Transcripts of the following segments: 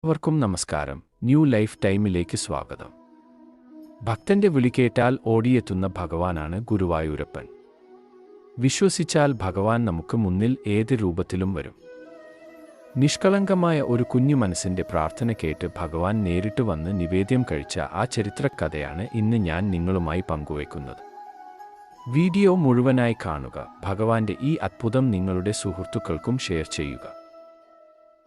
എല്ലാവർക്കും നമസ്കാരം. New life ടൈമിലേക്ക് സ്വാഗതം. ഭക്തന്റെ വിളി കേട്ടാൽ ഓടിയെത്തുന്ന ഭഗവാനാണ് ഗുരുവായൂരപ്പൻ. വിശ്വസിച്ചാൽ ഭഗവാൻ നമുക്ക് മുന്നിൽ ഏത് രൂപത്തിലും വരും. നിഷ്കളങ്കമായ ഒരു കുഞ്ഞു മനസ്സിന്റെ പ്രാർത്ഥന കേട്ട് ഭഗവാൻ നേരിട്ട് വന്ന് നിവേദ്യം കഴിച്ച ആ ചരിത്രകഥയാണ് ഇന്ന് ഞാൻ നിങ്ങളുമായി പങ്കുവയ്ക്കുന്നത്. വീഡിയോ മുഴുവനായി കാണുക. ഭഗവാന്റെ ഈ അത്ഭുതം നിങ്ങളുടെ സുഹൃത്തുക്കൾക്കും ഷെയർ ചെയ്യുക.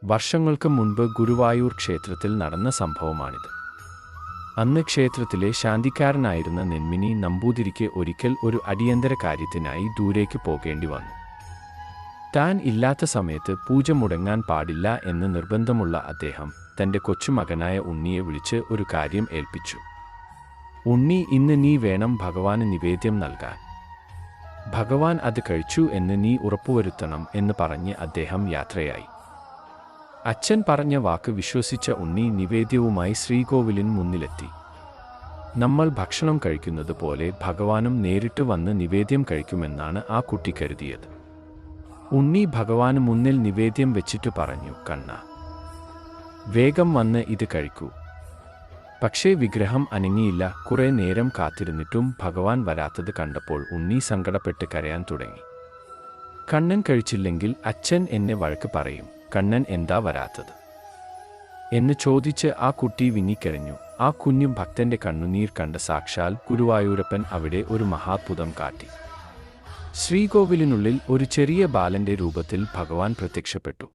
വർഷങ്ങൾക്ക് മുൻപ് ഗുരുവായൂർ ക്ഷേത്രത്തിൽ നടന്ന സംഭവമാണിത്. അന്ന് ക്ഷേത്രത്തിലെ ശാന്തിക്കാരനായിരുന്ന നെന്മിനി നമ്പൂതിരിക്ക് ഒരിക്കൽ ഒരു അടിയന്തര കാര്യത്തിനായി ദൂരേക്ക് പോകേണ്ടി വന്നു. താൻ ഇല്ലാത്ത സമയത്ത് പൂജ മുടങ്ങാൻ പാടില്ല എന്ന് നിർബന്ധമുള്ള അദ്ദേഹം തൻ്റെ കൊച്ചുമകനായ ഉണ്ണിയെ വിളിച്ച് ഒരു കാര്യം ഏൽപ്പിച്ചു. ഉണ്ണി, ഇന്ന് നീ വേണം ഭഗവാന് നിവേദ്യം നൽകാൻ. ഭഗവാൻ അത് കഴിച്ചു എന്ന് നീ ഉറപ്പുവരുത്തണം എന്ന് പറഞ്ഞ് അദ്ദേഹം യാത്രയായി. അച്ഛൻ പറഞ്ഞ വാക്ക് വിശ്വസിച്ച ഉണ്ണി നിവേദ്യവുമായി ശ്രീകോവിലിന് മുന്നിലെത്തി. നമ്മൾ ഭക്ഷണം കഴിക്കുന്നത് പോലെ ഭഗവാനും നേരിട്ട് വന്ന് നിവേദ്യം കഴിക്കുമെന്നാണ് ആ കുട്ടി കരുതിയത്. ഉണ്ണി ഭഗവാന് മുന്നിൽ നിവേദ്യം വെച്ചിട്ട് പറഞ്ഞു, കണ്ണാ, വേഗം വന്ന് ഇത് കഴിക്കൂ. പക്ഷേ വിഗ്രഹം അനങ്ങിയില്ല. കുറെ നേരം കാത്തിരുന്നിട്ടും ഭഗവാൻ വരാത്തത് കണ്ടപ്പോൾ ഉണ്ണി സങ്കടപ്പെട്ട് കരയാൻ തുടങ്ങി. കണ്ണൻ കഴിച്ചില്ലെങ്കിൽ അച്ഛൻ എന്നെ വഴക്ക് പറയും. കണ്ണൻ എന്താ വരാത്തത് എന്ന് ചോദിച്ച് ആ കുട്ടി വിങ്ങിക്കരഞ്ഞു. ആ കുഞ്ഞു ഭക്തന്റെ കണ്ണുനീർ കണ്ട സാക്ഷാൽ ഗുരുവായൂരപ്പൻ അവിടെ ഒരു മഹാത്ഭുതം കാട്ടി. ശ്രീകോവിലിനുള്ളിൽ ഒരു ചെറിയ ബാലന്റെ രൂപത്തിൽ ഭഗവാൻ പ്രത്യക്ഷപ്പെട്ടു.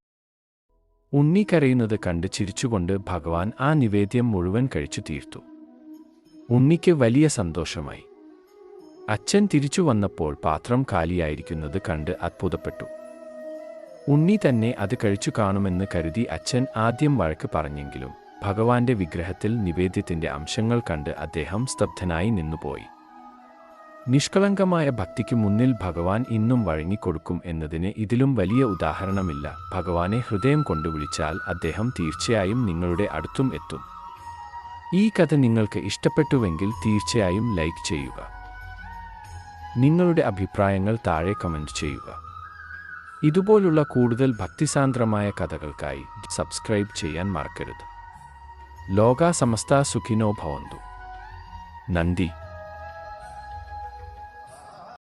ഉണ്ണി കരയുന്നത് കണ്ട് ചിരിച്ചുകൊണ്ട് ഭഗവാൻ ആ നിവേദ്യം മുഴുവൻ കഴിച്ചു തീർത്തു. ഉണ്ണിക്ക് വലിയ സന്തോഷമായി. അച്ഛൻ തിരിച്ചു വന്നപ്പോൾ പാത്രം കാലിയായിരിക്കുന്നത് കണ്ട് അത്ഭുതപ്പെട്ടു. ഉണ്ണി തന്നെ അത് കഴിച്ചു കാണുമെന്ന് കരുതി അച്ഛൻ ആദ്യം വഴക്ക് പറഞ്ഞെങ്കിലും ഭഗവാന്റെ വിഗ്രഹത്തിൽ നിവേദ്യത്തിന്റെ അംശങ്ങൾ കണ്ട് അദ്ദേഹം സ്തബ്ധനായി നിന്നുപോയി. നിഷ്കളങ്കമായ ഭക്തിക്ക് മുന്നിൽ ഭഗവാൻ ഇന്നും വഴങ്ങിക്കൊടുക്കും എന്നതിന് ഇതിലും വലിയ ഉദാഹരണമില്ല. ഭഗവാനെ ഹൃദയം കൊണ്ട് വിളിച്ചാൽ അദ്ദേഹം തീർച്ചയായും നിങ്ങളുടെ അടുത്തും എത്തും. ഈ കഥ നിങ്ങൾക്ക് ഇഷ്ടപ്പെട്ടുവെങ്കിൽ തീർച്ചയായും ലൈക്ക് ചെയ്യുക. നിങ്ങളുടെ അഭിപ്രായങ്ങൾ താഴെ കമന്റ് ചെയ്യുക. ഇതുപോലുള്ള കൂടുതൽ ഭക്തിസാന്ദ്രമായ കഥകൾക്കായി സബ്സ്ക്രൈബ് ചെയ്യാൻ മറക്കരുത്. ലോകാ സമസ്ത സുഖിനോ ഭവന്തു. നന്ദി.